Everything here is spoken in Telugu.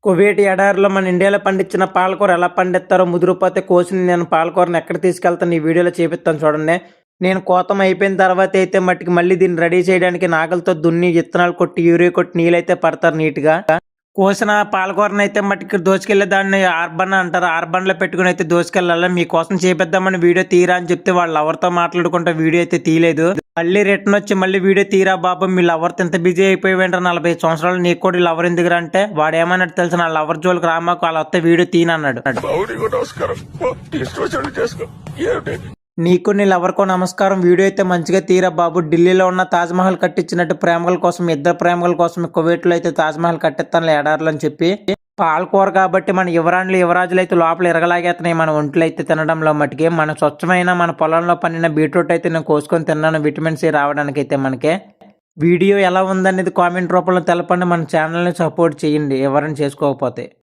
కువైట్ ఎడారిలో మన ఇండియాలో పండించిన పాలకూర ఎలా పండిస్తారో ముదిరిపోతే కోసిన నేను పాలకూరని ఎక్కడ తీసుకెళ్తాను ఈ వీడియోలో చూపిస్తాను చూడండి. నేను కోతం అయిపోయిన తర్వాత అయితే మట్టికి మళ్ళీ దీన్ని రెడీ చేయడానికి నాగలతో దున్ని విత్తనాలు కొట్టి యూరియా కొట్టి నీళ్ళైతే పడతారు నీట్గా. కోసిన పాలకూరని అయితే మట్టికి దోచుకెళ్ళే దాన్ని ఆర్బన్ అంటారు. ఆర్బన్లో పెట్టుకుని అయితే దోచుకెళ్ళాలి. మీకోసం చేపిద్దామని వీడియో తీరా అని చెప్తే వాళ్ళు ఎవరితో మాట్లాడుకుంటే వీడియో అయితే తీయలేదు. మళ్ళీ రిటర్న్ వచ్చి మళ్ళీ వీడియో తీరా బాబు మీ లవర్తో ఎంత బిజీ అయిపోయి 40 సంవత్సరాలు నీకు కూడా లవర్ ఎందుకు అంటే వాడు ఏమన్నట్టు తెలుసు, నా లవర్ జోలికి రామాకు వాళ్ళ వస్తే వీడియో తీనన్నాడు. నీకు నీ లవర్కో నమస్కారం. వీడియో అయితే మంచిగా తీరా బాబు. ఢిల్లీలో ఉన్న తాజ్మహల్ కట్టించినట్టు ప్రేమల కోసం ఇద్దరు ప్రేమల కోసం కువైట్లో అయితే తాజ్మహల్ కట్టిస్తాను ఎడార్లు అని చెప్పి. పాలకూర కాబట్టి మన యువరాజులు అయితే లోపల ఇరగలాగేస్తున్నాయి మన ఒంట్లో అయితే తినడంలో మటుకి. మన స్వచ్ఛమైన మన పొలంలో పండిన బీట్రూట్ అయితే నేను కోసుకొని తిన్నాను విటమిన్ సి రావడానికి అయితే మనకి. వీడియో ఎలా ఉందనేది కామెంట్ రూపంలో తెలపండి. మన ఛానల్ని సపోర్ట్ చేయండి ఎవరైనా చేసుకోకపోతే.